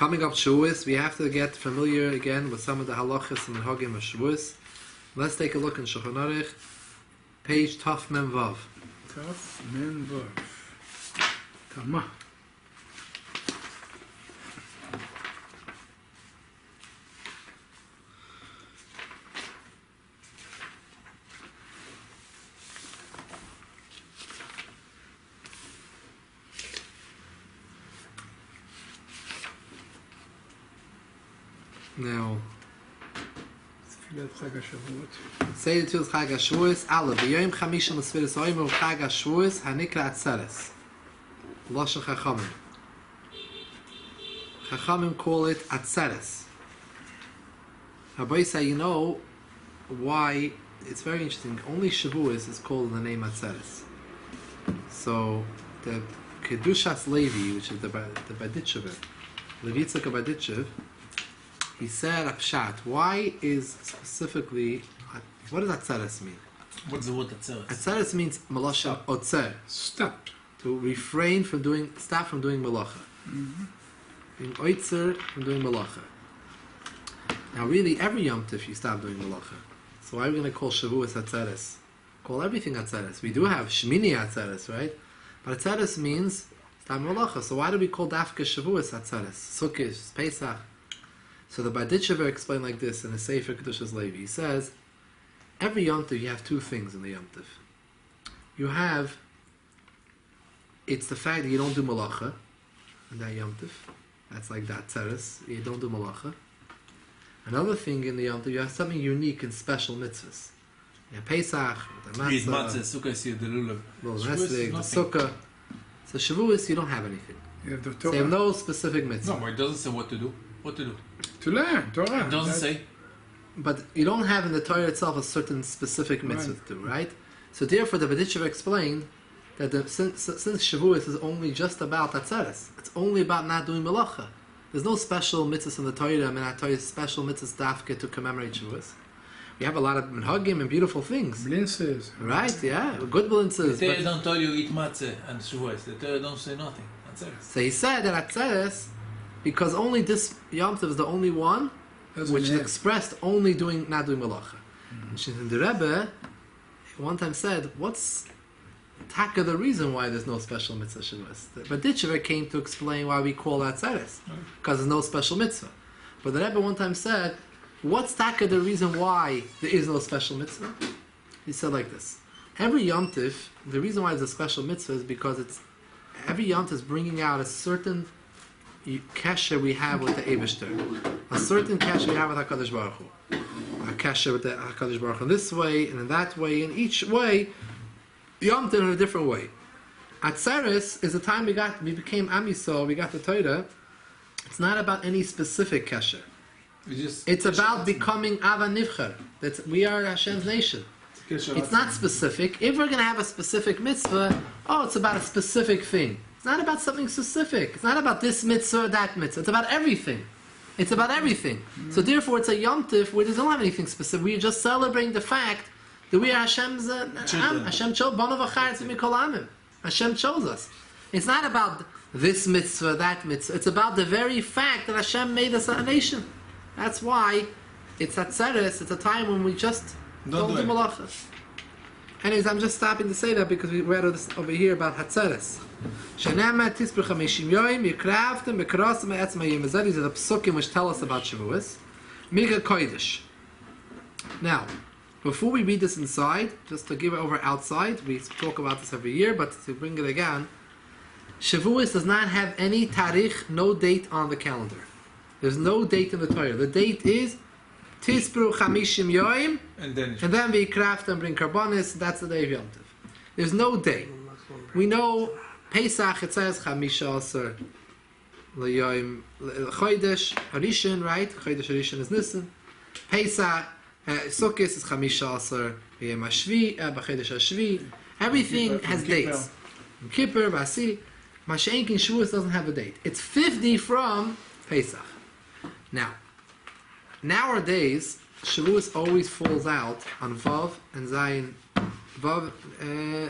Coming up Shavous, we have to get familiar again with some of the Halachos Minhogim of Shavous. Let's take a look in Shulchan Aruch, page Taf Mem Vav. Taf Mem Vav. Tama. Now, say the two Chag HaShavuos. Allah, b'yom chamishim l'sfiras oimer Chag HaShavuos hanikra atzeres. Lashon Chachamim. Chachamim call it atzeres. Rabbi say, you know why? It's very interesting. Only Shavuos is called in the name atzeres. So the Kedushas Levi, which is the Baditchev, Levitzak Baditchev, he said Apshat. Why is specifically, what does atzeres mean? What's the word atzeres? Atzeres means malosha otzer. Stop. To refrain from doing, stop from doing malacha. In oitzer from doing malacha. Now really every Yom Tov you stop doing malacha. So why are we going to call Shavuos atzeres? Call everything atzeres. We do have Shmini atzeres, right? But atzeres means stop malacha. So why do we call Dafka Shavuos atzeres? Sukkot, Pesach. So the Baditchever explained like this in the Sefer Kedushas Levi. He says, every Yom Tov you have two things in the Yom Tov. You have, it's the fact that you don't do malacha in that Yom Tov. That's like that atzeres. You don't do malacha. Another thing in the Yom Tov, you have something unique and special mitzvahs. You have Pesach, the matzah, the lulav, the sukkah. So Shavuos, you don't have anything. You have the So Torah. you have no specific mitzvah. No, but it doesn't say what to do. What to do? To learn Torah. It doesn't say. But you don't have in the Torah itself a certain specific mitzvah to do, right? So therefore, the Baditchev explained that since Shavuos is only just about atzeres, it's only about not doing malacha. There's no special mitzvahs in the Torah. I mean, our Torah is special mitzvahs dafke to commemorate Shavuos. We have a lot of minhagim and beautiful things. Blintzes. Right, yeah, good blintzes. The Torah don't tell you eat matzah and Shavuos. The Torah don't say nothing. Atzeres. So he said that atzeres, because only this Yom Tov is the only one which is expressed only not doing malacha. Which is in the Rebbe, one time said, what's taka the reason why there's no special mitzvah Shavuos? But Ditchever came to explain why we call that atzeres, because there's no special mitzvah. But the Rebbe one time said, what's taka the reason why there is no special mitzvah? He said like this: every Yom Tov, the reason why there's a special mitzvah is because every Yom Tov is bringing out a certain kesher we have with the Eibishter, a certain kesher we have with HaKadosh Baruch Hu, a kesher with the HaKadosh Baruch Hu in this way and in that way. In each way, Yom Tov in a different way. Atzeres is the time we became Am Yisrael, we got the Torah. It's not about any specific kesher. It's about becoming Ava Nivcher. We are Hashem's nation. It's not specific. If we're going to have a specific mitzvah, it's about a specific thing. It's not about something specific. It's not about this mitzvah or that mitzvah. It's about everything. It's about everything. So therefore, it's a Yom Tov where they don't have anything specific. We're just celebrating the fact that we are Hashem's Am. Hashem chose Banav Achartz Mikol Amim. Hashem chose us. It's not about this mitzvah, that mitzvah. It's about the very fact that Hashem made us a nation. That's why it's atzeres. It's a time when we just don't do malachas. Anyways, I'm just stopping to say that because we read this over here about hatzeres. Shenema tisper chamishim yoyim yikraftem bekrasem etzma yimazad. These are the psukim which tell us about Shavuos. Miga kodesh. Now, before we read this inside, just to give it over outside, we talk about this every year, but to bring it again, Shavuos does not have any tarikh, no date on the calendar. There's no date in the Torah. The date is Tispru Chamishim Yoim, and then we craft and bring karbonis. That's the day of Yom Tov. There's no day. We know Pesach. It says Chamisha Aser LeYoim Chodesh Harishon, right? Chodesh Harishon is Nisan. Pesach Sukkot is Chamisha Aser Yom Hashvi B'Chodesh Hashvi. Everything has dates. Kippur, Basi, Mashenkin Shavuos doesn't have a date. It's 50 from Pesach. Now, nowadays, Shavuos always falls out on Vav and Zayin, Vav,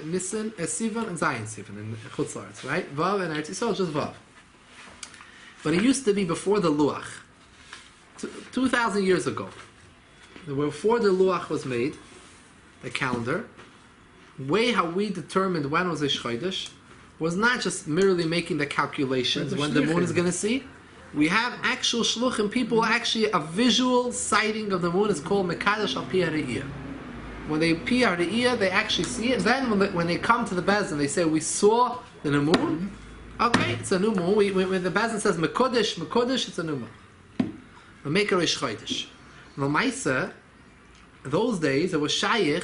Nisan, Sivan, and Zayin Sivan in Chutz La'aretz, right? Vav and Eretz Yisrael, just Vav. But it used to be before the Luach. 2,000 years ago. Before the Luach was made, the calendar, way how we determined when was a Chodesh was not just merely making the calculations when the moon is going to see. We have actual shluchim, people actually, a visual sighting of the moon is called Mekadosh al Pi Ha'Re'iyah. When they Pi Ha'Re'iyah, they actually see it. Then when they come to the Bezdin, they say, we saw the new moon. Okay, it's a new moon. When the Bezdin says Mekodesh, it's a new moon. We make a Rish Chodesh. L'maisa, those days, it was Shaykh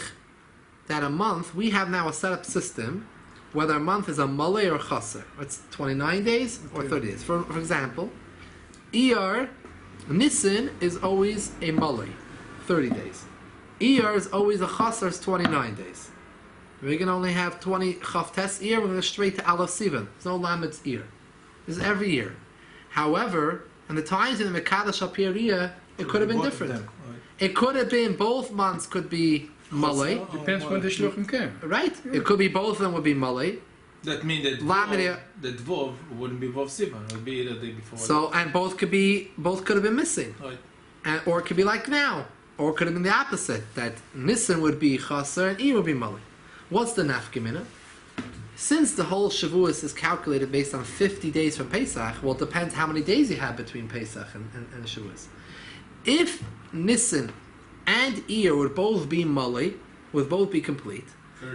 that a month, we have now a set up system, whether a month is a Malay or Chaser. It's 29 days or 30 days. For example, Iyar, Nisan is always a Malay, 30 days. Iyar is always a Chaser, it's 29 days. We can only have 20 Chavtes Iyar, we're going to straight to Aleph Sivan. There's no Lamed Iyar. This is every year. However, in the times in the Mekadosh Al Pi Ha'Re'iyah, it could have been different. It could have been, both months could be Malay. Depends when the shluchim came. Right? It could be both of them would be Malay. That means that Dvov wouldn't be Vov Sivan. It would be the day before. So, and both could have been missing. Right. Or it could be like now. Or it could have been the opposite. That Nisan would be Chaser and Iyar would be Malay. What's the nafkamina? Since the whole Shavous is calculated based on 50 days from Pesach, well, it depends how many days you have between Pesach and Shavous. If Nisan and Iyar would both be Malay, would both be complete,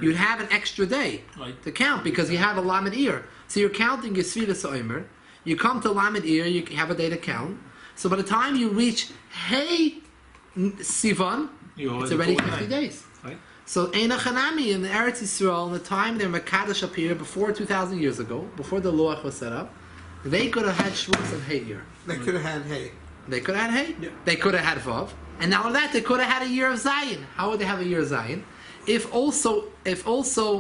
you'd have an extra day to count because you have a Lamed Iyar. So you're counting your Sfiras Omer, you come to Lamed Iyar, you have a day to count. So by the time you reach Hey Sivan, it's already 50 days. Right. So Eina Chanami in the Eretz Yisrael, in the time their Mekadosh appeared, before 2,000 years ago, before the Luach was set up, they could have had Shavuos and Hey Iyar. They could have had hay. They could have had Hey. Yeah. They could have had Vav. And not only that, they could have had a year of Zion. How would they have a year of Zion? If also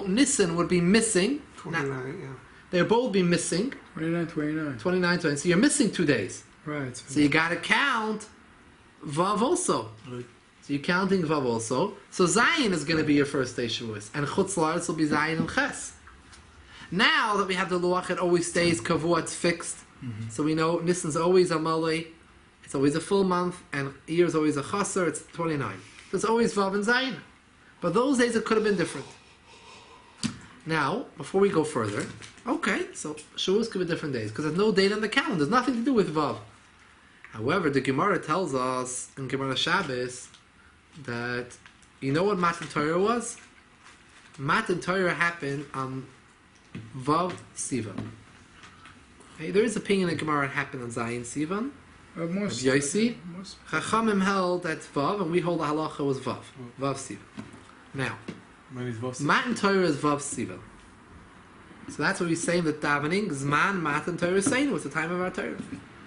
Nisan would be missing, 29, yeah. they'd both be missing 29. 29, 20. So you're missing 2 days. Right. So you got to count Vav also. Right. So you're counting Vav also. So Zion is going to be your first day Shavuos. And Chutz La'aretz will be Zion and Ches. Now that we have the Luach, it always stays Kavua, it's fixed. Mm-hmm. So we know Nisan's always a Malay. It's always a full month. And Iyar is always a Chaser. It's 29. There's always Vav and Zion. But those days it could have been different. Now, before we go further, okay, so Shavuos could be different days because there's no date on the calendar. There's nothing to do with Vav. However, the Gemara tells us in Gemara Shabbos that, you know what Matan Torah was? Matan Torah happened on Vav Sivan. Okay, there is opinion in Gemara it happened on Zion Sivan. Most. Yosi, Chachamim held that Vav, and we hold the halacha was Vav. Vav Sivan. Now, When is Vov Sivan? Matan Torah is Vav Sivan. So that's what we say in the davening. Zman Matan Torah saying was the time of our Torah.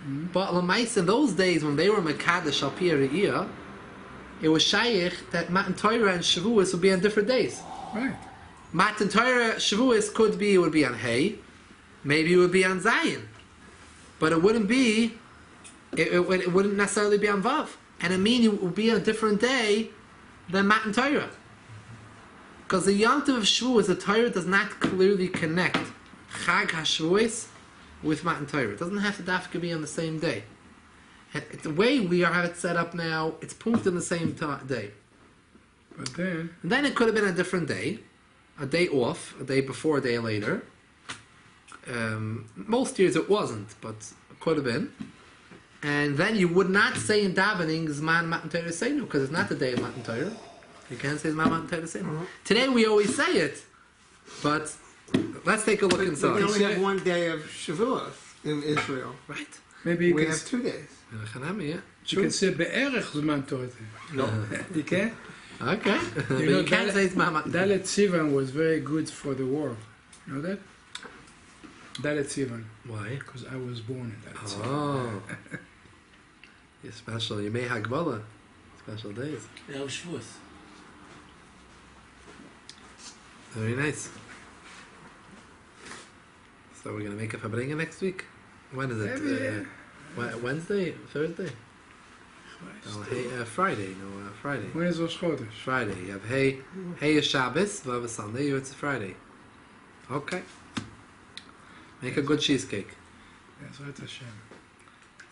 But Lamais in those days when they were Mekadosh Al Pi Ha'Re'iyah, it was Shaykh that Matan Torah and Shavuos would be on different days. Right. Matan Torah Shavuos it would be on Hay, maybe it would be on Zion, but it wouldn't be. It wouldn't necessarily be on Vav, and it means it would be on a different day than Matan Torah. Because the Yom Tov of Shavuos, the Torah does not clearly connect Chag HaShavuos with Matan Torah. It doesn't have to dafka be on the same day. The way we have it set up now, it's pumped in the same day. But then. And then it could have been a different day, a day off, a day before, a day later. Most years it wasn't, but it could have been. And then you would not say in davening Zman Matan Torah Seinu, because it's not the day of Matan Torah. You can't say Zman Matan Torah Seinu. Today we always say it, but let's take a look But inside. we only have one day of Shavuos in Israel. Right? Maybe you We can. have 2 days. Yeah. You can say Be'erech Zman Torah. No. You can? Okay. But You know, you can't say Zman Matan Torah. Dalet Sivan was very good for the war. You know that? Dalet Sivan. Why? Because I was born in Dalet Sivan. Oh. You're special. You may Hagbala. Special days. Yeah, Shavuos. Very nice. So we're going to make a Fabrenga next week? When is it? Wednesday? Thursday? Oh, hey, Friday. No, Friday. When is Rosh Chodesh? Friday. You have Hey is Shabbos, Vav is Sunday, it's Friday. Okay. Make a good cheesecake. Yes, Hashem.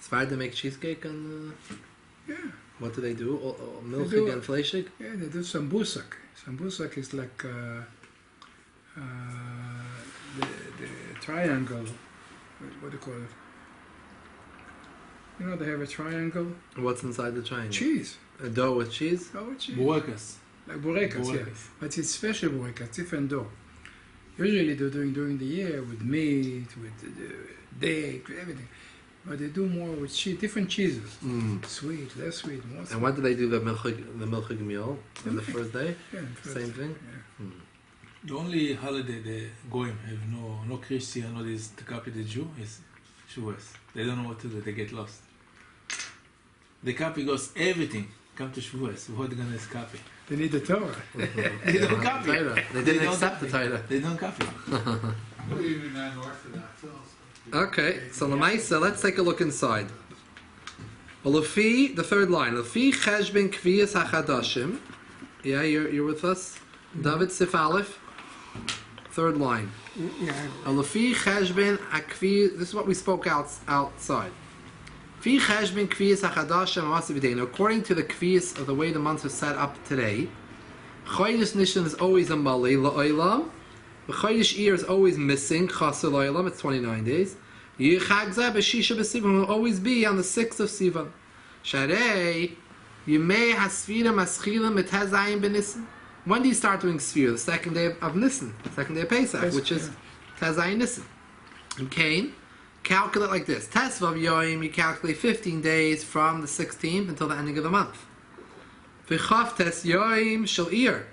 Sephardim make cheesecake and Yeah. what do they do? do- Milchig and fleischig? Yeah, they do sambusak. Sambusak is like the triangle. What do you call it? You know, they have a triangle. What's inside the triangle? Cheese. A dough with cheese? Oh, with cheese. Burekas. Like burekas, yeah. Burekas. But it's special burekas, different dough. Usually they're doing during the year with meat, with dates, with everything. But they do more with cheese, different cheeses. Sweet, less sweet, more sweet. And when do they do the milchig meal? On the first day? Yeah, Same thing? Yeah. The only holiday the Goyim have no Christian, no this to copy the Jew is Shavous. They don't know what to do, they get lost. The copy goes everything. Come to Shavous, what are they gonna copy? They need the Torah. They don't copy. They didn't accept the Torah. They don't copy. Even non-Orthodox also. Okay, so Lamaisa, let's take a look inside. Well, Lefi, the third line. Lefi cheshbin kviyas hachadashim. Yeah, you're with us? David Sif Aleph. Third line. Yeah. Lefi cheshbin akvi. This is what we spoke outside. Fi cheshbin kviyas hachadashim amasavidein. According to the kviyas of the way the months are set up today, Chodesh Nishan is always a mali la'olam. The Chodesh Iyar is always missing. Chasar la'olam. It's 29 days. Yichag Zeh b'shisha b'sivan will always be on the 6th of Sivan. Sharei Yimei hasfira maschila mitazayim b'nissen. When do you start doing Sfira? The second day of Nissen, the second day of Pesach, which is Tazayim Nissen. Okay, calculate like this. Tesvav Yoim, you calculate 15 days from the 16th until the ending of the month. V'chav Tes Yoim Shel Iyar,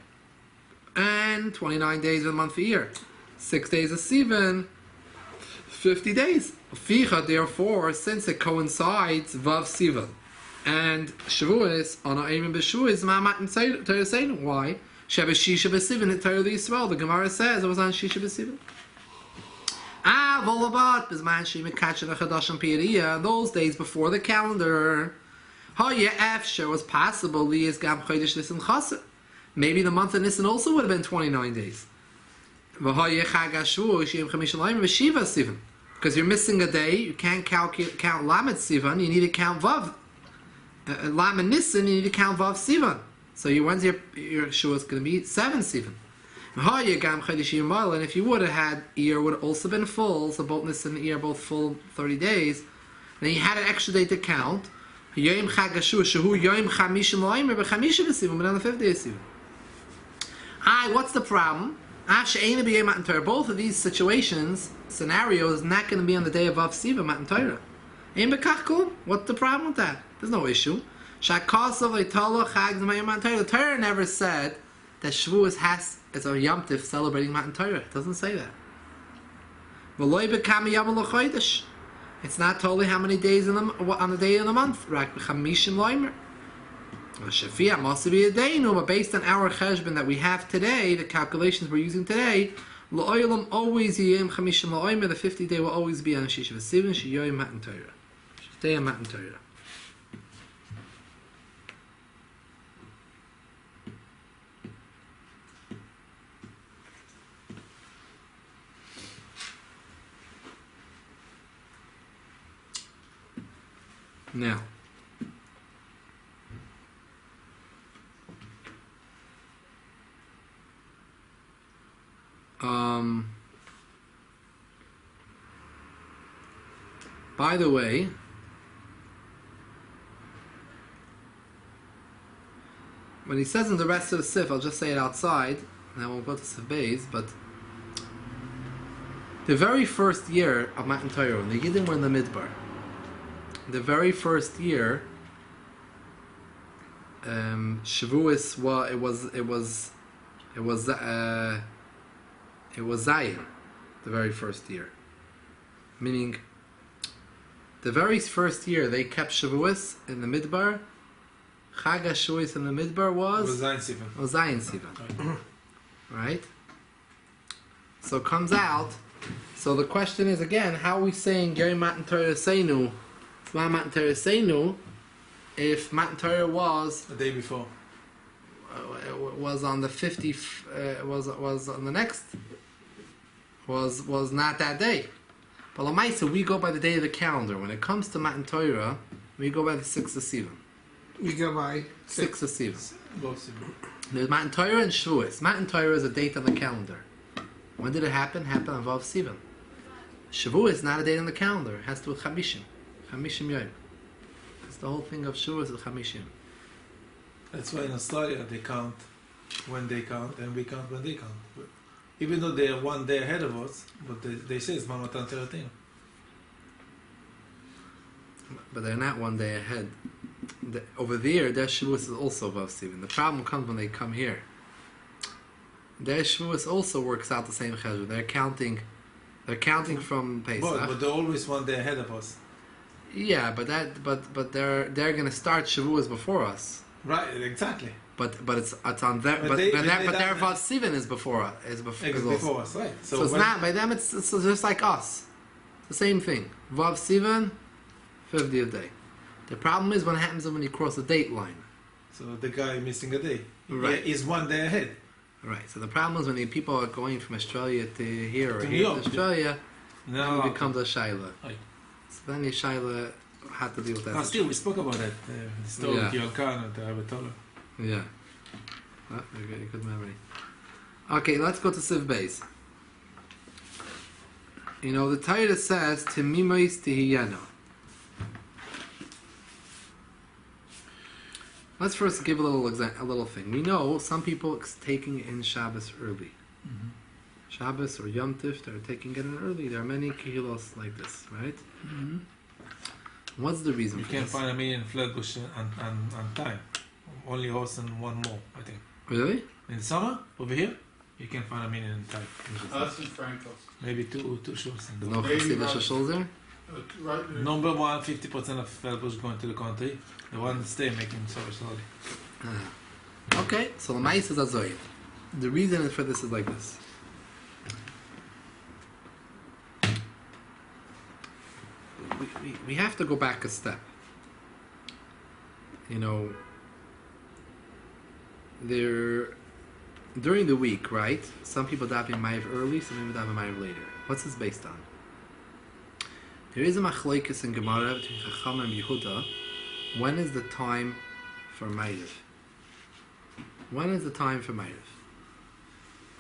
and 29 days of the month for Iyar. 6 days of Sivan, 50 days. Ficha, therefore, since it coincides Vav Sivan and Shavuos on our Eirim B'Shavuos, Ma'amat and Torah saying why? Sheba Shisha B'Sivan at Torah Yisrael. The Gemara says it was on Shisha B'Sivan. Volabat B'Zman Shema Kachin Achadashim Piriya. Those days before the calendar, Haya Efsher was possible. Lias Gam Chodesh Nisan Chasser. Maybe the month of Nisan also would have been 29 days. V'Haya Chag HaShavuos Yom Chamish Alayim V'Shiva Sivan. Because you're missing a day, you can't count Lamed Sivan. You need to count Vav. Lamed Nisan, you need to count Vav Sivan. So when's your Shua is going to be 7 Sivan. And if you would have had Iyar would have also been full, so both Nisan and Iyar both full 30 days, then you had an extra day to count. Yom Chag HaShua, Shehu Yom Chamish Loimer, but Chamish B'Sivan, but on the 5th day of Sivan. What's the problem? Both of these scenarios, not going to be on the day of Vav Sivan, Matan Torah. What's the problem with that? There's no issue. The Torah never said that Shavuos is a Yom Tif celebrating Matan Torah. It doesn't say that. It's not totally how many days on the day of the month. But based on our cheshbon that we have today, the calculations we're using today, always the 50 day will always be on Shisha V'Sivan, Sheyoyim Matan Torah. Stay on Matan Torah. Now, by the way, when he says in the rest of the Sif, I'll just say it outside, and I won't go to Sif Beis, but the very first year of Matan Torah, when the Yidden were in the Midbar, the very first year, Shavuos it was Zion, the very first year. Meaning, the very first year they kept Shavuos in the Midbar. Chag HaShavuos in the Midbar was Zion Sivan. Right? So it comes out. So the question is again, how are we saying Yom Matan Torah Seinu? Matan Torah Seinu, if Matan Torah was the day before, was on the 50th, was on the next, was not that day. But Lamaisa, we go by the day of the calendar. When it comes to Matan Torah, we go by the 6th of Sivan. We go by 6th of Sivan. Both of them. There's Matan Torah and Shavous. Matan Torah is a date on the calendar. When did it happen? It happened on Vav Sivan. Shavous is not a date on the calendar. It has to do with Chamishim. Chamishim Yom. That's the whole thing of Shavous is Chamishim. That's why in Australia they count when they count and we count when they count. Even though they are one day ahead of us, but they say it's Matan Torah. But they're not one day ahead. Over there, their Shavuos is also Vav Sivan. The problem comes when they come here. Their Shavuos also works out the same cheshbon. They're counting from Pesach. But they're always one day ahead of us. Yeah, but they're going to start Shavuos before us. Right, exactly. But it's on their their Vav Sivan is before us. Before us, right? So it's not by them. It's just like us. The same thing. Vav Sivan, 50th day. The problem is what happens when you cross the date line. So the guy missing a day, Right. is one day ahead. Right. So the problem is when the people are going from Australia to here or To New here York. to Australia, No, then it becomes a shaila. Right. So then your shaila had to deal with that. Now, still, we spoke about that. The story Yeah. with Yolkan and the Abbatola. Yeah. Oh, very good memory. Okay, let's go to Siv Beis. You know, the Torah says, Timimois tihiyano. Let's first give a little thing. We know some people taking in Shabbos early. Mm-hmm. Shabbos or Yom Tif, they're taking it in early. There are many kehilos like this, right? Mm-hmm. What's the reason You for can't this? find a million Flatbush and time. Only horse and one more, I think. Really? In the summer, over here, you can find a million time. That's in Frankfurt. Maybe two shorts. There's no Hasidic shul there? Right there. Number one, 50% of Flatbush going to the country. The one that stay making so slowly. Okay, so the Mais is Azoy. The reason for this is like this. We have to go back a step. You know, during the week, right? Some people daven Ma'av early, some people daven Ma'av later. What's this based on? There is a machlokes in Gemara between Chacham and Yehuda. When is the time for Ma'av? When is the time for Ma'av?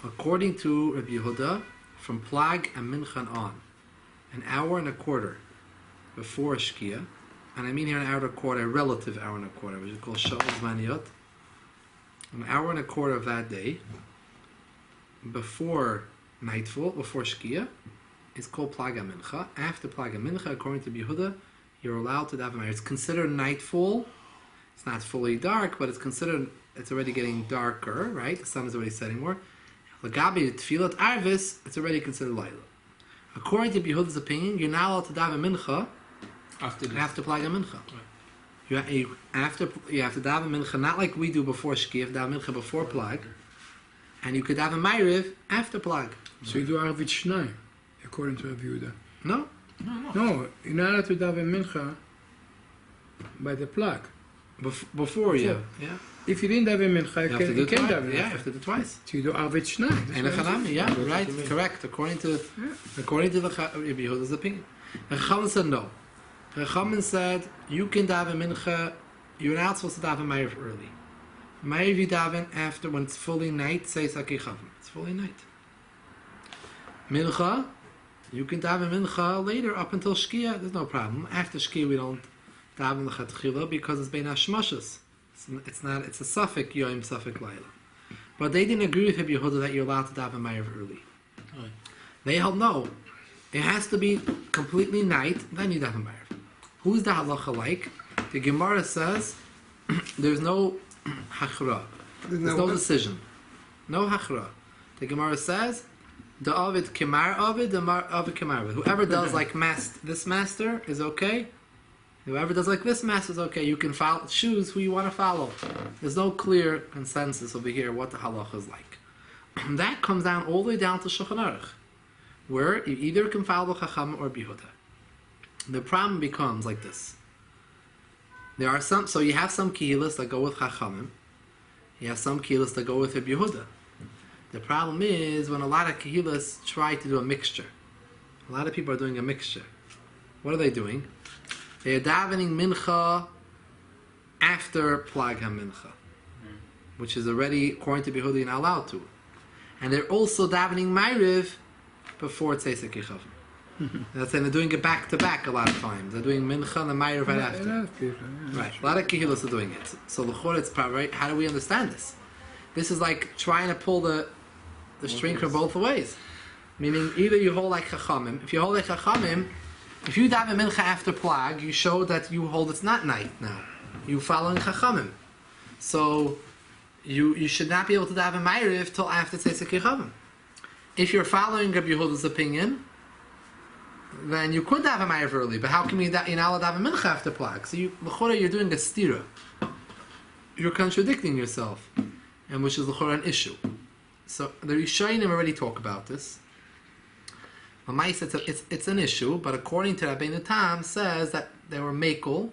According to Rabbi Yehuda, from Plag and Minchan on, an hour and a quarter before Shkia, and I mean here an hour and a quarter, a relative hour and a quarter, which is called Shavous Maniot, an hour and a quarter of that day, before nightfall, before Shkia, is called Plaga Mincha. After Plaga Mincha, according to Yehuda, you're allowed to daven Ma'av. It's considered nightfall. It's not fully dark, but it's already getting darker, right? The sun is already setting more. Lagabi Tfilat Arvis, it's already considered Laila. According to Yehuda's opinion, you're not allowed to daven Mincha after Plaga Mincha. Right. You have to daven Mincha, not like we do before Shkia, you have to daven Mincha before Plag, and you could daven Ma'ariv after Plag. So you do Arvit Shnai, according to Rabbi Yehuda. No? No, you're not allowed to daven Mincha by the plug. Before you. Before. Yeah. If you didn't daven Mincha, you can daven. Yeah, you have to do it twice. So you do Arvit Shnai. And a Chanami, yeah, right, correct. According to the Rabbi Yehuda's opinion. The Chachamim said no. The Chachamim said you can daven Mincha, you're not supposed to daven Ma'ariv early. Ma'ariv you daven after, when it's fully night, say Sakei Chavim. It's fully night. Mincha, you can daven Mincha later up until Shkia, there's no problem. After Shkia we don't daven L'chatchila because it's Bein HaShmashas. It's a suffix Yom, suffix Laila. But they didn't agree with Rabbi Yehuda that you're allowed to daven Ma'ariv early. Right. They held no. It has to be completely night, then you daven Ma'ariv. Who's the halacha like? The Gemara says there's no hachra. There's no decision. No hachra. The Gemara says the Ovid Kemar Ovid, the Ovid Kemar Ovid. Whoever does like this master is okay. Whoever does like this master is okay. You can choose who you want to follow. There's no clear consensus over here what the halacha is like. That comes down all the way down to Shulchan Aruch, where you either can follow Chacham or Yehuda. The problem becomes like this. So you have some kehilas that go with Chachamim. You have some kehilas that go with Rabbi Yehuda. The problem is when a lot of kehilas try to do a mixture. A A lot of people are doing a mixture. What are they doing? They are davening mincha after plag ha-mincha, which is already, according to Behudi, not allowed to. And they're also davening ma'ariv before Tzeisek Yechavim. That's saying they're doing it back to back a lot of times. They're doing mincha and the ma'ariv right after. Right. A lot of kehilos are doing it. So l'chor, it's probably, how do we understand this? This is like trying to pull the string from both ways. Meaning, either you hold like Chachamim. If you hold like Chachamim, if you daven mincha after plag, you show that you hold it's not night now. You following Chachamim. So, you should not be able to daven ma'ariv till after Tzeisek Yechavim. If you're following Rabbi Yehuda's opinion, then you could daven ma'ariv early. But how come you're not allowed to daven mincha after plag? So, l'chora, you're doing a stira. You're contradicting yourself, and which is l'chora an issue. So the Rishonim already talk about this. It's an issue, but according to Rabbeinu Tam, says that they were makel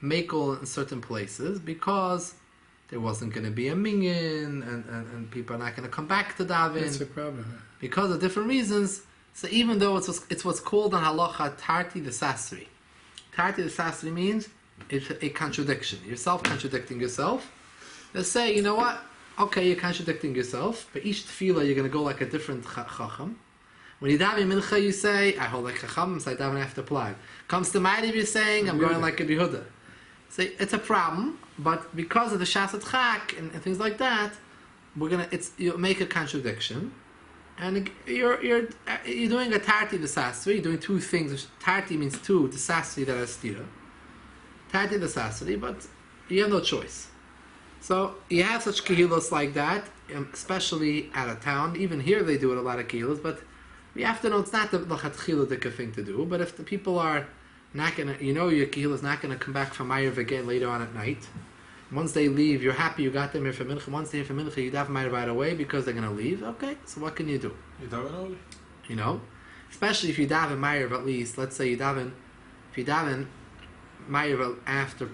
in certain places because there wasn't going to be a minyan and people are not going to come back to daven. That's a problem. Because of different reasons. So even though it's what's called in halacha tarti v'sasri. Tarti v'sasri means it's a contradiction. You're self-contradicting yourself. They say, you know what? Okay, you're contradicting yourself, but each tefillah you're going to go like a different chacham. When you daven mincha, you say, I hold like chacham, so I daven after plag. Comes to ma'ariv, you're saying, I'm going like a bihuda. So it's a problem, but because of the shasat chak and things like that, you'll make a contradiction, and you're doing a tarti v'sasri. You're doing two things. Tarti means two, the sasri that are stira. Tarti v'sasri, but you have no choice. So you have such kehilos like that, especially out of town. Even here they do it a lot of kehilos, but we have to know it's not the chatchilah thing to do. But if the people are not gonna, your kehillah is not gonna come back from Ma'ariv again later on at night. Once they leave, you're happy you got them here for mincha. Once they're here for mincha, you daven Ma'ariv right away because they're gonna leave. Okay, so what can you do? You daven early. Especially if you daven Ma'ariv at least. Let's say if you daven Ma'ariv after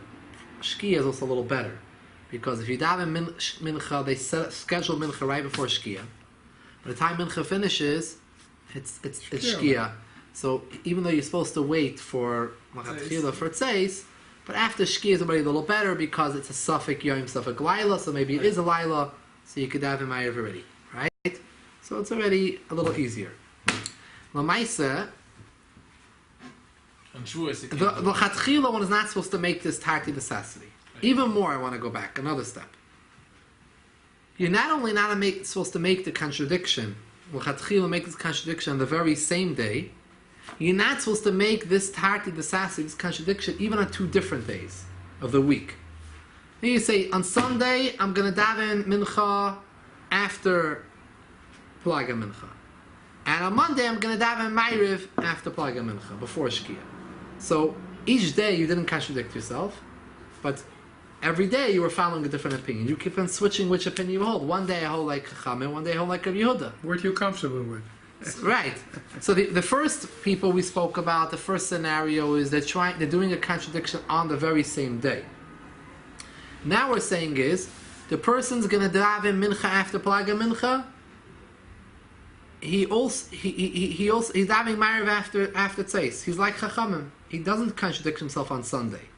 Shkia is also a little better. Because if you daven mincha, they schedule mincha right before shkia. By the time mincha finishes, it's shkia. So even though you're supposed to wait for tzeis, but after shkia is already a little better because it's a suffix yom, suffix laila, so maybe it is a laila, so you could daven ma'ariv already, right? So it's already a little easier. L'maisa, the chatchila one is not supposed to make this tarti v'sasri. Even more, I want to go back another step. You're not only supposed to make the contradiction, make this contradiction on the very same day. You're not supposed to make this tarti v'sasri, this contradiction, even on 2 different days of the week. Then you say on Sunday I'm going to daven mincha after plaga mincha, and on Monday I'm going to daven ma'ariv after plaga mincha before shkia. So each day you didn't contradict yourself, but every day you were following a different opinion. You keep on switching which opinion you hold. One day I hold like Chachamim, one day I hold like Rabbi Yehuda. What you're comfortable with. Right. So the first people we spoke about, the first scenario is they're doing a contradiction on the very same day. Now we're saying is, the person's going to daven mincha after plaga mincha. He's davening ma'ariv after tzeis. He's like Chachamim. He doesn't contradict himself on Sunday.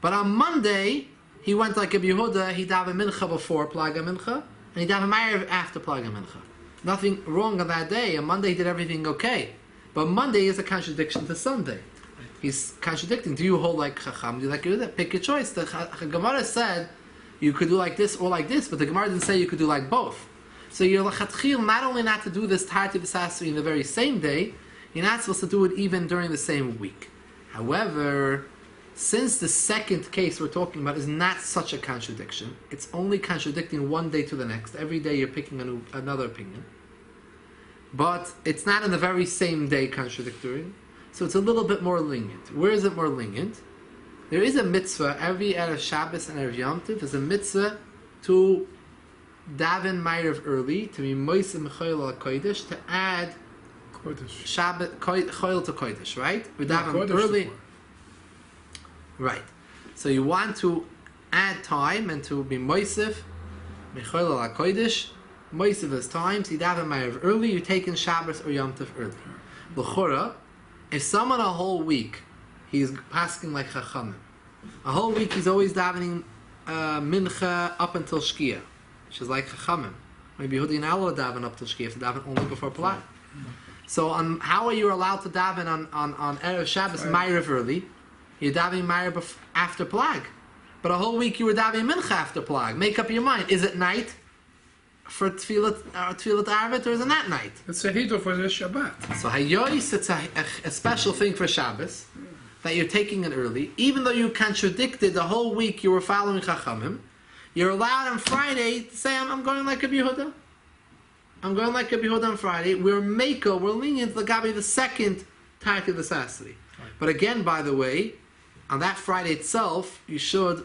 But on Monday, he went like a Yehuda, he davened mincha before plaga mincha, and he davened ma'ariv after plaga mincha. Nothing wrong on that day. On Monday he did everything okay. But Monday is a contradiction to Sunday. He's contradicting. Do you hold like Chacham? Do you like Yehuda? Pick your choice. The Gemara said you could do like this or like this, but the Gemara didn't say you could do like both. So you're l'chatchil not only not to do this tarti v'sasri in the very same day, you're not supposed to do it even during the same week. However, since the second case we're talking about is not such a contradiction, it's only contradicting one day to the next. Every day you're picking another opinion. But it's not in the very same day contradictory, so it's a little bit more lenient. Where is it more lenient? There is a mitzvah, every Erev Shabbos and Erev Yom Tov, there's a mitzvah to daven ma'ariv early, to be moisim choil al kodesh, to add Shabbat choil to kodesh, right? We daven early. Right. So you want to add time and to be moisif, mechoil al kodesh. Moisif is time. So you daven ma'ariv early. You take in Shabbos or Yom Tov early. L'chora, if someone a whole week, he's passing like Chachamim. A whole week he's always davening mincha up until Shkia, which is like Chachamim. Maybe Yehudi and Allah daven up till Shkia, if they daven only before Plag. So how are you allowed to daven on Erev Shabbos, Ma'ariv early? You're davening Ma'ariv after Plag. But a whole week you were davening mincha after Plag. Make up your mind. Is it night for Tfilat Arvit, or is it not night? It's a hito for the Shabbat. So Hayois, it's a special thing for Shabbos, that you're taking it early. Even though you contradicted the whole week you were following Chachamim, you're allowed on Friday to say, I'm going like a Yehuda. I'm going like a Yehuda on Friday. We're lenient, Lagabi, the second Tarti of the Sasri. But again, by the way, on that Friday itself, you should,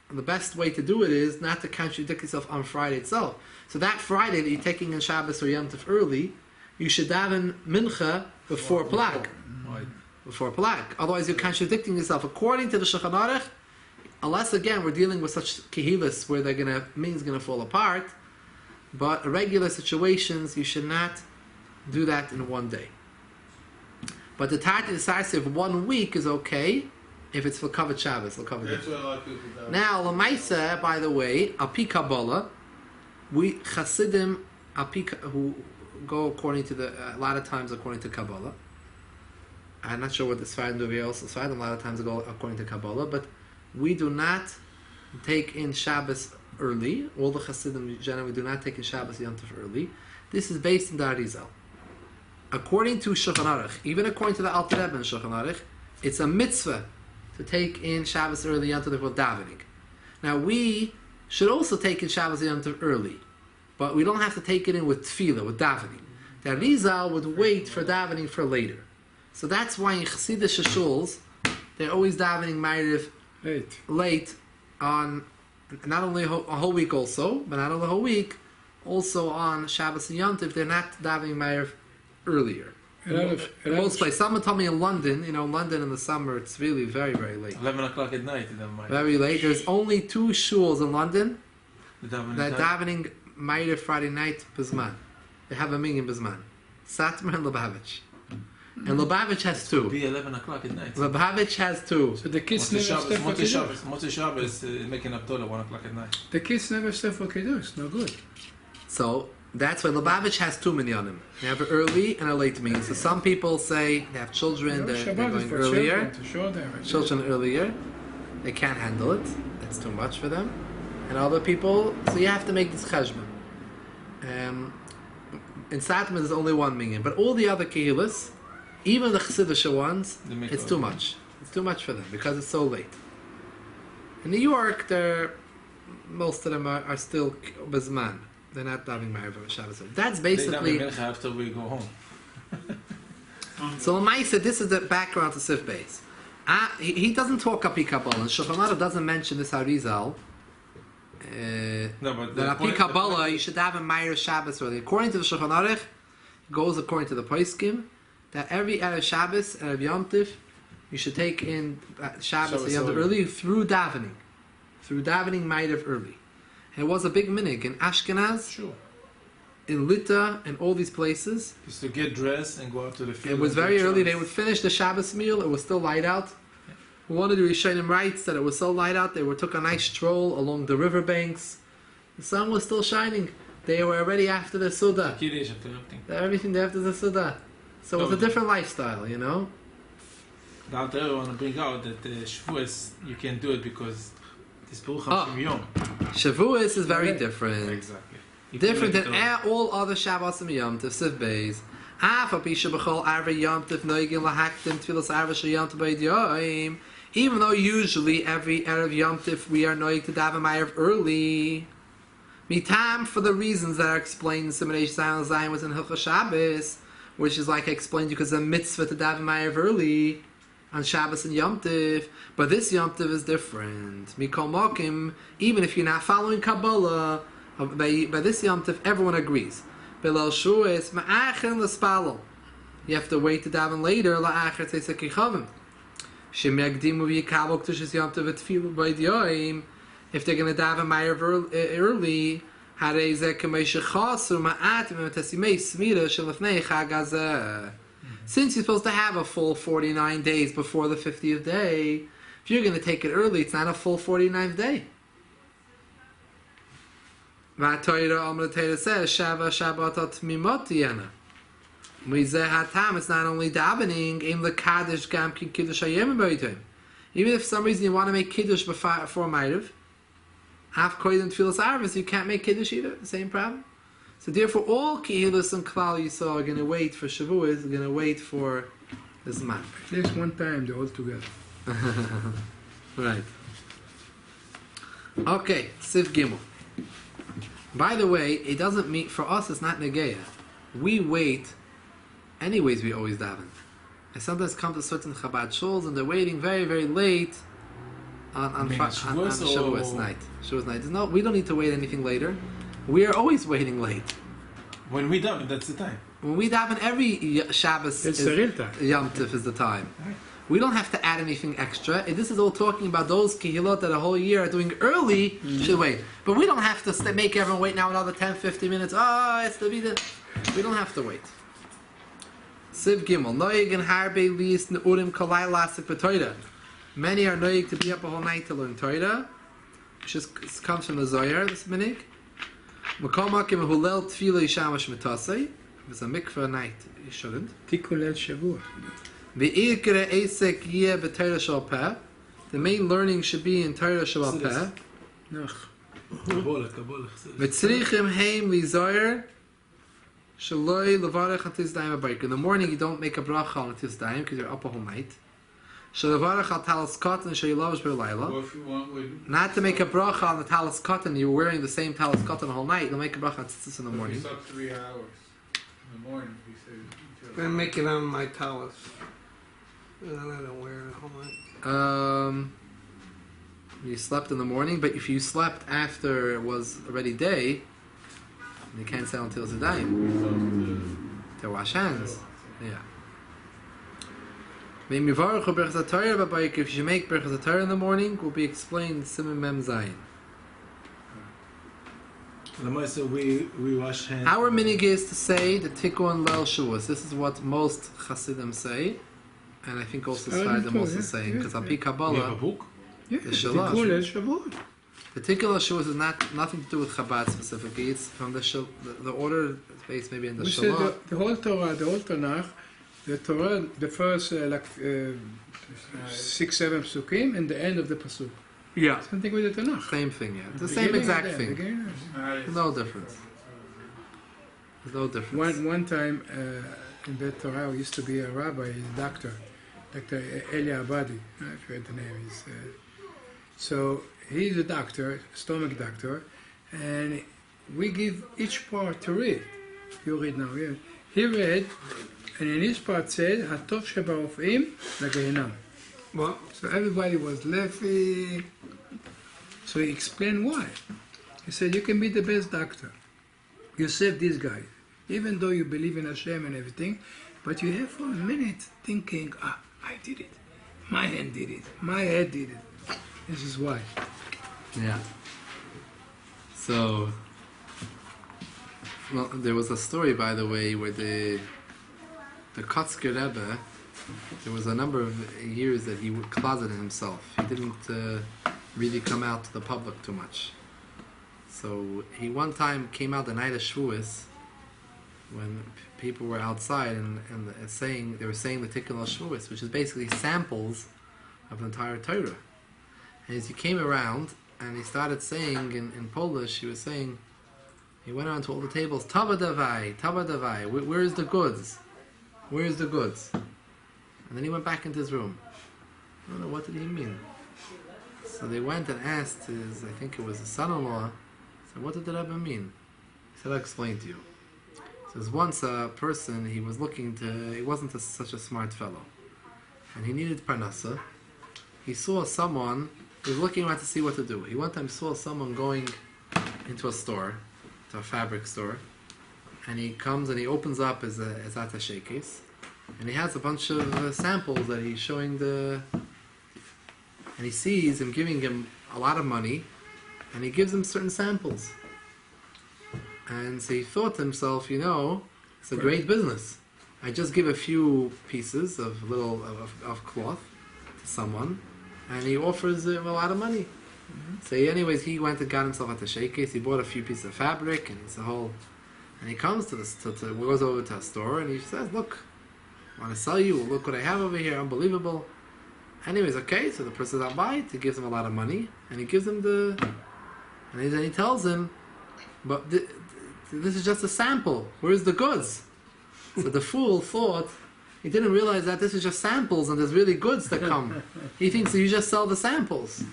the best way to do it is not to contradict yourself on Friday itself. So that Friday that you're taking in Shabbos or Yom Tov early, you should daven Mincha before Plag. Before Plag. Otherwise you're contradicting yourself. According to the Shulchan Aruch, unless again we're dealing with such kehilas where meaning's gonna fall apart, but regular situations you should not do that in one day. But the Tarti decisive of 1 week is okay if it's for covered Shabbos. That's what a lot of people do. Now, Lamaisa, by the way, Api Kabbalah, we Hasidim, who go according to a lot of times according to Kabbalah. I'm not sure what the Sfardim do. We also Sfardim a lot of times go according to Kabbalah, but we do not take in Shabbos early. All the Hasidim generally do not take in Shabbos Yom Tov early. This is based in the Arizal. According to Shulchan Aruch, even according to the Alter Rebbe in Shulchan Aruch, it's a mitzvah to take in Shabbos early Yom Tov before davening. Now we should also take in Shabbos Yom Tov early, but we don't have to take it in with tefillah, with davening. The Arizal would wait for davening for later. So that's why in Chassidish shuls, they're always davening Ma'ariv late on not only a whole week also, but not only a whole week, also on Shabbos and Yom Tov, they're not davening Ma'ariv earlier. Most places. Someone told me in London, London in the summer, it's really very, very late. 11 o'clock at night. Very late. There's only 2 shuls in London that davening Ma'ariv Friday night Bizman. They have a minyan Bizman. Satmar and Lubavitch. And Lubavitch has 2. It'll be 11 o'clock at night. Lubavitch has 2. So the kids never stay for Kiddush. Motzei Shabbos making up Torah 1 o'clock at night. The kids never stay for Kiddush. No good. So that's why Lubavitch has 2 minyanim. They have an early and a late minyan. So some people say they have children, they're going earlier. Children earlier. They can't handle it. It's too much for them. And other people, so you have to make this cheshbon. In Satmar there's only 1 minyan. But all the other kehilas, even the Chassidish ones, it's too much. It's too much for them because it's so late. In New York, most of them are still Bizman. They're not davening Ma'ariv Shabbos. That's basically. They daven mincha after we go home. So Lamai said this is the background to Sif Beis. He doesn't talk Api Kabbalah. Shulchan Aruch doesn't mention this Harizal. No, but that Api Kabbalah you should have a Ma'ariv Shabbos early. According to the Shulchan Aruch, it goes according to the Poskim that every Erev Shabbos, Erev Yom Tov, you should take in Shabbos and Yom Tov early through davening Ma'ariv early. And it was a big minig in Ashkenaz, sure, in Lita, and all these places. Just to get dressed and go out to the field. It was very early. They would finish the Shabbos meal. It was still light out. One of the Rishonim writes that it was so light out. They took a nice stroll along the riverbanks. The sun was still shining. They were already after the Suda. Everything after the Suda. So it was a different lifestyle, The Alter Rebbe want to bring out that the Shavous you can do it because it's Baruch Hashem Yom. Shavous is very different. Exactly. Different than all other Shabbos and Yom Tov, Sif Beis. Even though usually every Erev Yom Tov we are noig to daven Ma'ariv early. Mitam, for the reasons that are explained in Siman Eish Zayin was in Hilchos Shabbos, which is like I explained because a mitzvah to daven Ma'ariv early on Shabbos and Yom Tov, but this Yom Tov is different. Mikol Mokim, even if you're not following Kabbalah, by this Yom Tov, everyone agrees. Belal Shues Ma'achen L'Spalel. You have to wait to daven later. La'acher Tzeitzek Yichavim. Shemegdimu V'Yikabel K'tushis Yom Tov V'Tfilu B'Yidyoim. If they're going to daven Ma'ariv early, Harei Zeh K'mei Shechasu Ma'atim V'Tesimei Smira Shelefnei Chag Hazeh. Since you're supposed to have a full 49 days before the 50th day, if you're going to take it early, it's not a full 49th day. Torah says, Shava Shabbatot Mimotiyana. It's not only davening, even if for some reason you want to make kiddush before Ma'ariv, you can't make kiddush either. The same problem. So therefore, all kehilus and klal yisrael are going to wait for Shavous, are going to wait for this man. At least one time, they're all together. Right. Okay, Siv Gimel. By the way, it doesn't mean, for us it's not negeya. We wait, anyways we always daven. I sometimes come to certain Chabad shuls and they're waiting very, very late on Shavuos night. Shavuos night. No, we don't need to wait anything later. We are always waiting late. When we daven, that's the time. When we daven, every Shabbos It's the real time. Yom Tif is the time. We don't have to add anything extra. This is all talking about those kehilot that a whole year are doing early, should wait. But we don't have to make everyone wait now another 10, 15 minutes. Oh, it's the vida. We don't have to wait. Siv Gimel. Noyig and harbe lis neurim kolai lasik b'toida. Many are noyig to be up a whole night to learn Torah. Which comes from the Zohar, this minig. Makoma kim hulel tefillah yishamash mitasei. If it's a mikveh night, you shouldn't. Tikkun Shavua. The main learning should be in Torah Shabbat Peh. In the morning you don't make a bracha on Tisdaim because you're up a whole night. Not to make a bracha on the talis cotton, you're wearing the same talis cotton the whole night. You'll make a bracha on tzitzis in the morning. If it's up 3 hours in the morning, he said. Then make it on my talus. And then I don't wear it all night. You slept in the morning, but if you slept after it was already day, you can't say until Zedayim. To wash hands. Yeah. If you make Berachas HaTorah in the morning, will be explained Simon Mem Zayin. So we wash hands. Our minig is to say the Tikkun Leil Shavuos. This is what most Hasidim say. And I think also Sfardim also saying, because Al Pi Kabbalah, We have a book? the Tikkun Shalosh, Shavua. the Tikkun Shavuos is nothing to do with Chabad specifically. It's from the order is based maybe in the We said Shalom. the whole Torah, the whole Tanakh, the Torah, the first 6, 7 psukim, and the end of the pasuk. Yeah. Something with the Tanakh. Same thing, yeah. The The same beginning exact and the thing. beginning. There's no difference. There's no difference. One time in Bet Torah used to be a rabbi, he's a doctor, Dr. Eli Abadi. I forget the name. So he's a doctor, stomach doctor, and we give each part to read. You read now. Yeah. He read, and in his part said, "Hatov shebarofim lagehinam." Well, So everybody was laughing. So he explained why. He said, "You can be the best doctor. You save this guy, even though you believe in Hashem and everything, but you have for a minute thinking, I did it. My hand did it. My head did it. This is why." Yeah. So, well, there was a story, by the way, where the Kotzker Rebbe, there was a number of years that he closeted himself. He didn't really come out to the public too much. So he one time came out the night of Shavuos when people were outside and they were saying the Tikkun Shavuos, which is basically samples of the entire Torah. And as he came around and he started saying in Polish, he was saying, he went around to all the tables, Tava Davai, where's the goods? Where's the goods? And then he went back into his room. I don't know, what did he mean? So they went and asked his, I think it was his son-in-law, said, what did the Rebbe mean? He said, I'll explain to you. He says, once a person, he wasn't such a smart fellow. And he needed parnasa. He saw someone, he was looking around to see what to do. He one time saw someone going into a store, to a fabric store, and he comes and he opens up his attaché case, and he has a bunch of samples that he's showing and he sees him giving him a lot of money, and he gives him certain samples. And so he thought to himself, it's a great business. I just give a few pieces of little of cloth to someone, and he offers him a lot of money. So anyways, he went and got himself at the showcase. He bought a few pieces of fabric, and it's a whole. And he comes to this, goes over to a store, and he says, "Look, I want to sell you. Look what I have over here, unbelievable." Anyways, okay. So the person that buy it, he gives him a lot of money, and he gives him and then he tells him, "But this is just a sample. Where's the goods?" So the fool thought. He didn't realize that this is just samples, and there's really goods that come. He thinks that you just sell the samples.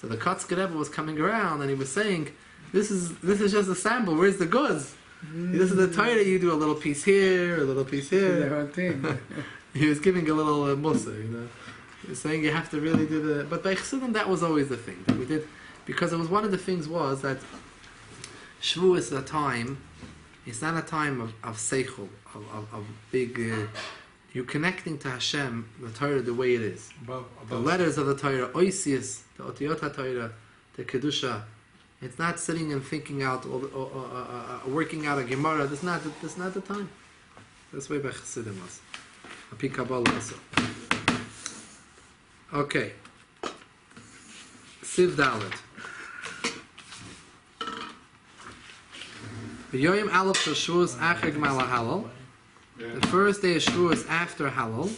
So the Kotzker Rebbe was coming around and he was saying, this is just a sample, where's the goods? This is the Torah, you do a little piece here, a little piece here. The whole thing. He was giving a little mussar, He was saying you have to really do the... But by Chassidim that was always the thing that we did, because it was one of the things was that Shavous is a time, it's not a time of seichel, of big... you're connecting to Hashem, the Torah, the way it is. The letters of the Torah, Oisius, the Otiyot HaTorah, the Kedusha. It's not sitting and thinking out, or working out a Gemara. That's not the time. That's the way by Chassidim was. Api Kabbalah also. Okay. Siv Dalet. V'yoyim Aleph Shel Shavuos Achar Gmala Halal. The first day of Shavuos after Halal,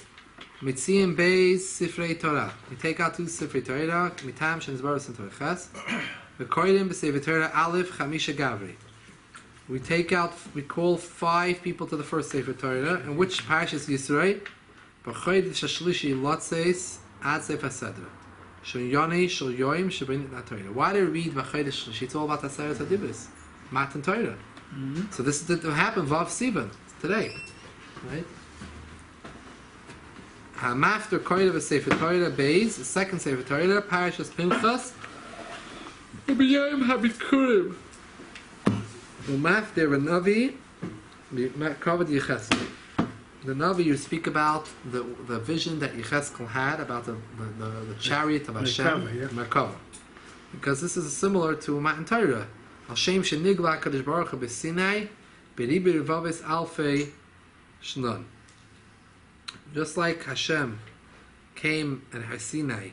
Mitziyim Beis Sifrei Torah. We take out 2 Sifrei Torah, Mitam Shenizbaros and Torah Ches. V'koidim B'Sefer Torah Aleph Chamisha Gavri. We call 5 people to the first Sefer Torah, and which Parashas Yisroi? B'choid Shashlishi Lotzeis Ad Sefer Sedra. Shal Yoni Shal Yoim Shabin Torah. Why do we read B'choid Shashlishi? It's all about Aseret HaDibros, Matan Torah. So this is what happened Vav Sivan today. Right? After Koyda Sefer Torah Beis, the second Sefer Torah, Parashas Pinchas, Ubiyayim Habikurim. Umafter Navi, Kavod Yecheskel. The Navi, you speak about the vision that Yecheskel had about the chariot of Hashem, Merkava. Because this is similar to Matan Torah. Hashem Shenigla Kadosh Baruch Hu B'Sinai, B'Ribi Revavis Alfei Shnon. Just like Hashem came at Sinai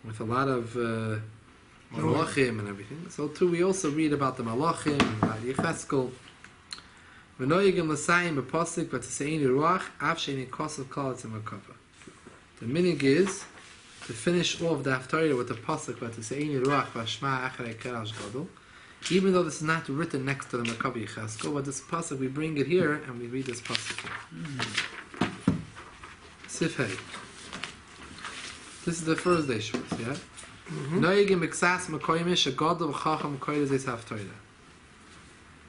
with a lot of Malachim and everything, so too we also read about the Malachim and about Yecheskel. V'noyigim l'sayim b'posik v'tisein ruach av she'ini kosav kol etzem hakava. The minig is to finish off the Haftarah with the posik v'tisein ruach v'ashma acharei kerash gadol. Even though this is not written next to the Merkava Yecheskel, but this pasuk we bring it here and we read this pasuk here. Sif Hey. This is the first day Shavuos, yeah? Noyigim Iksas Mekoyimish Agadol Chacham Koydes Eis Haftarah.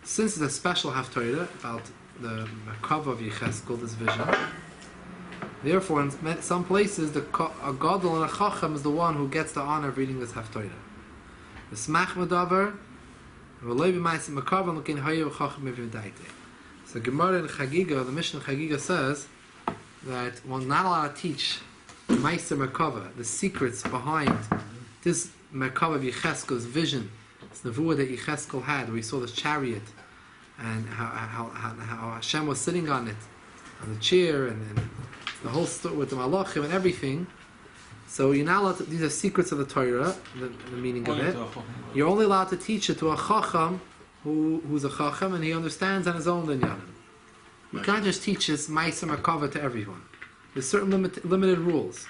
Since it's a special Haftarah about the Merkava of Yecheskel, this vision, therefore in some places a Gadol and a Chacham is the one who gets the honor of reading this Haftarah. The Smach Medavar. So Gemara in Chagiga, the Mishnah Chagiga says that one not allowed to teach Meiser Merkava, the secrets behind this Merkava of Yecheskel's vision, this Nevuah that Yecheskel had, where he saw this chariot and how Hashem was sitting on it, on the chair, and the whole story with the Malachim and everything. So you're not allowed to, these are secrets of the Torah, the meaning of it. You're only allowed to teach it to a Chacham who's a Chacham and he understands on his own Linyanim. You can't just teach this Meiser Merkava to everyone. There's certain limited rules.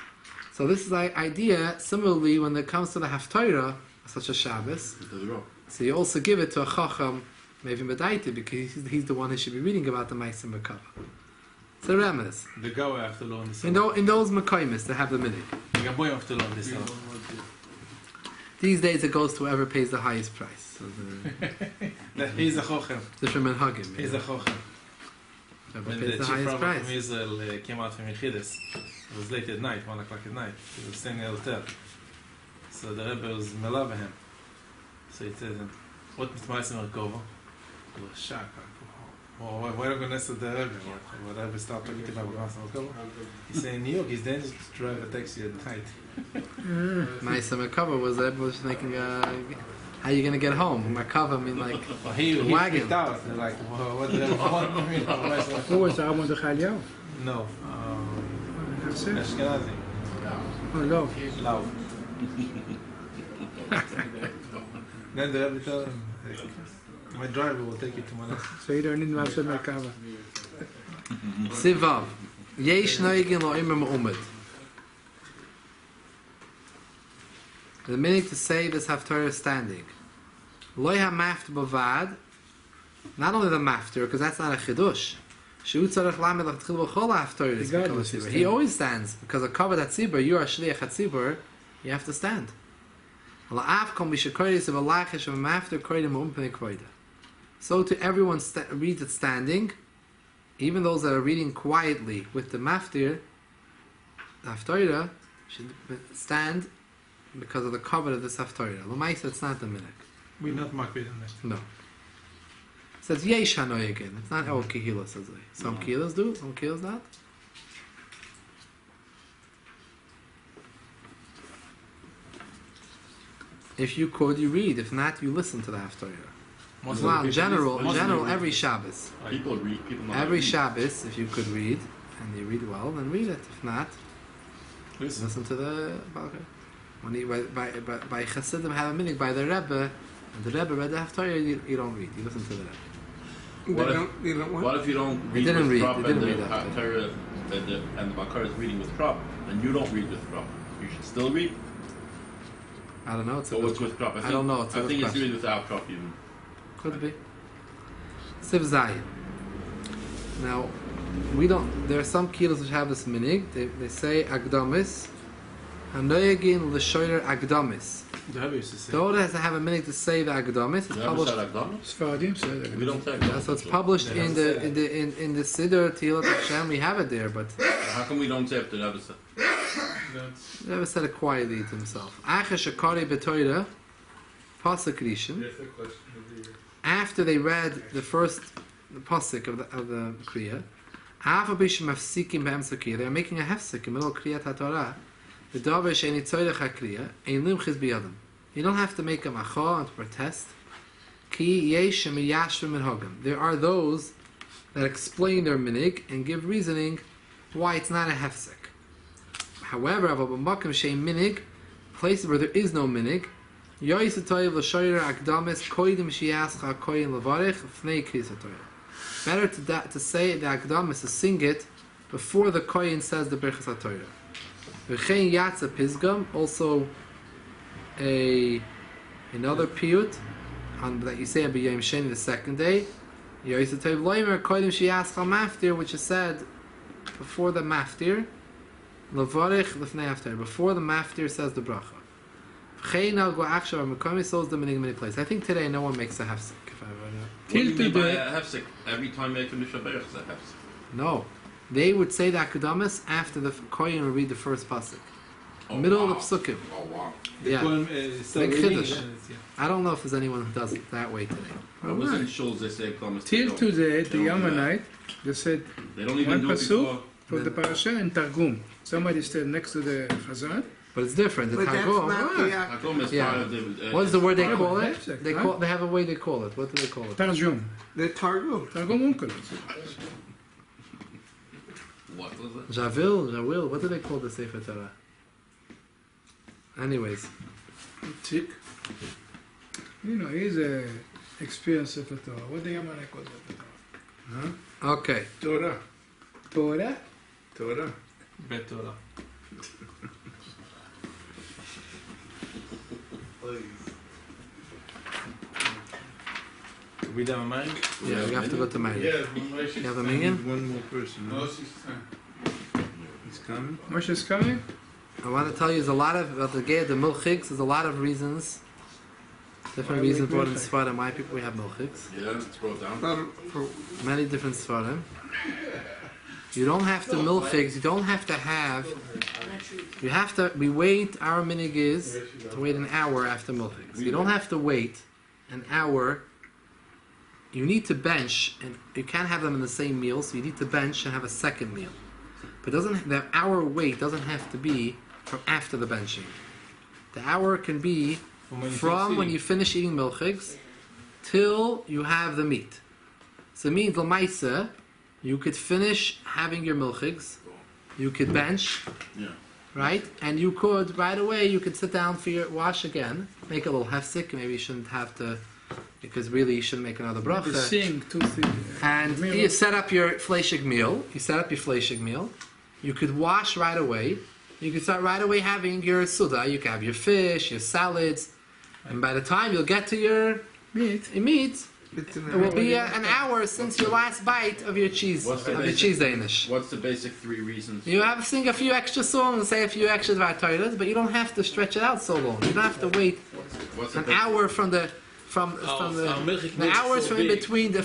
So this is the idea, similarly, when it comes to the Haftarah, such as Shabbos, so you also give it to a Chacham, maybe Medaita, because he's the one who should be reading about the Meiser Merkava. It's a remez. The Gawa have to learn this. In those Mekaymis, they have the minute. The Gaboy have to learn this. These days it goes to whoever pays the highest price. So he's a Chochem. Different Minhogim. He's a Chochem. When the chief rabbi from Israel came out from Yechidus, it was late at night, 1 o'clock at night. He was staying in a hotel. So the Rebbe was melave him. So he said, what is Meiser Merkava? He was shocked. Why don't we nest at the Rebbe? What the Rebbe started talking about Meiser Merkava? He said in New York, it's dangerous to drive a taxi at night. Meiser Merkava was making a How you gonna get home? Merkava, I mean like Well, he wagon. freaked out. They're like, well, what did I want? Who was Aaron de Chaliyahu? No. That's it. Ashkenazi. Oh, no. Loud. Then the Rebbe told him, my driver will take you to my lesson. So you don't need Mavsha Merkava. Sivav. Yesh noigin lo imer me'umid. The meaning to say this haftarah is standing. Loi ha-mafter bavad. Not only the mafter, because that's not a chidush. Shu tzarech lamed l'chtchil b'chol haftarah is because of tzibur. He always stands. Because of kavod hatzibur, you are shliach hatzibur, you have to stand. La'af kom b'shekoyis of a lachish of a mafter koydim u'umpene koyda. So to everyone reads it standing, even those that are reading quietly with the maftir, the haftarah should stand because of the cover of this haftarah. L'maisa, it's not the minhag. We're not makbid on that. No. It says yesh hanoyegin. It's not all kehilas, says they. Some kehilas do, some kehilas not. If you could, you read. If not, you listen to the haftarah. Well, in general, every Shabbos. People read. People know Every Shabbos, if you could read, and you read well, then read it. If not, listen to the Balka. When by Chassidim have a minhag by the Rebbe, and the Rebbe read the Haftarah, you don't read. You listen to the Rebbe. What if you don't read didn't with read. prop He and didn't the read after. Haftarah and the Bakar is reading with prop, and you don't read with prop? You should still read. I don't know. It's a Or good it's with prop. I don't know. It's a I good think it's question. read without prop even. Could be. Siv Zayin. Now, we don't. There are some kilos which have this minig. They say agdamis. Hanoyagin l'shoyer agdamis. The Rebbe used to say. The order has to have a minig to say the agdamis. It's You ever published. said Agdama? Sfaradim said that. We don't say Yeah, Agdama. so it's published in the Siddur Tilat Hashem. We have it there, but How come we don't say if the Rebbe said? That's he never said it quietly to himself. Achesh Akari B'Toira Pasuk Rishon. the question of the year. After they read the first pasuk of the kriya, they're making a hefsek in the middle of kriyat haTorah. The davar she'eni tzorech hakriya ein limchis biyadam. You don't have to make a macha and to protest. Ki yesh miyashvim minhogim. There are those that explain their minig and give reasoning why it's not a hefsek. However, b'makom she'en minig, places where there is no minig, better to say the akdamis, to sing it before the kohen says the Birchas HaTorah. V'chein yatsa pisgam, also another piyut that you say on B'yom Sheni the second day. Which is said before the maftir, before the maftir says the bracha. I think today no one makes a hefsek. What do you mean by a hefsek? Every time they finish a berach, it's a hefsek. No, they would say the akadamis after the kohen would read the first pasuk, middle of the psukim. Oh wow. Yeah, Still Big reading, chiddush. yeah. I don't know if there's anyone who does it that way today. I was in shuls, they say Akdama. Till today, the Yamanite, they said They don't even one do it pasuk before. for the parasha and Targum. Somebody stood next to the Chazan. But it's different. The But that's Targum. not the Akdama is Yeah. part of the. What's the word they Yeah, call but it? hefsek, They huh? call. They have a way they call it. What do they call it? Targum. the Targum. Targum Unkel. What was it? Javil. What do they call the Sefer Torah? Anyways, Tick. You know, he's a experienced of Torah. What the Yamanite call that? Huh? okay. Torah. Torah? Torah. Bet Torah. We done a man? Yeah, we have to go to Mary. Yeah, Moshe You have a is minyan? One more person. coming. Moshe's time. He's coming. Moshe is coming? I want to tell you, there's a lot of about the milchiks. There's a lot of reasons, different Why reasons we brought in milchik? Sfarim why people we have milchiks. Yeah, it's brought down. For Many different Sfarim. You don't have to milchiks. You don't have to have. You have to. We wait. Our minig is to wait an hour after milchiks. You don't have to wait an hour. You need to bench, and you can't have them in the same meal. So you need to bench and have a second meal. But the hour wait doesn't have to be from after the benching. The hour can be from when you finish eating milchigs till you have the meat. So it means l'maisa, you could finish having your milchigs, you could bench, right? And you could right away you could sit down for your wash again, make a little hefsek. Maybe you shouldn't have to, because really you shouldn't make another bracha. Seeing 2 things. And you set up your fleshig meal. You could wash right away. You could start right away having your suda. You can have your fish, your salads, and by the time you'll get to your meat, it will be an hour since your last bite of your cheese, cheese Danish. What's the basic 3 reasons? You have to sing a few extra songs, say a few extra Vartoidas, but you don't have to stretch it out so long. You don't have to wait an hour from the hours from in between the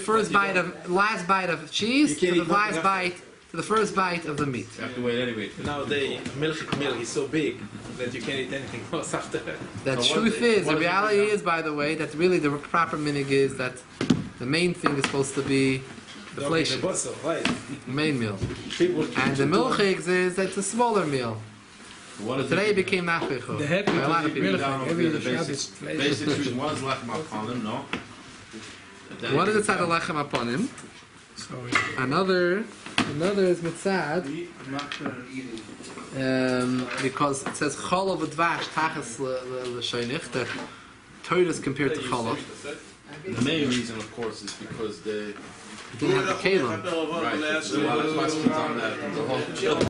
last bite of cheese to the last bite to the first bite of the meat. You have to wait anyway. Nowadays, milk is so big that you can't eat anything else after that. The truth is, the reality is, by the way, that really the proper minig is that the main thing is supposed to be the flesh, right? main meal. And the milchigs is it's a smaller meal. Today it became nachricho. The happy by a lot of people. The basic reason was lechem aponim, no? What is it said lechem aponim? Another is mitzad. Because it says cholov v'dvash tachas l'shoynich. The Torah is compared to cholov. The main reason, of course, is because they didn't have the kalim. Right. There's a lot of questions on that.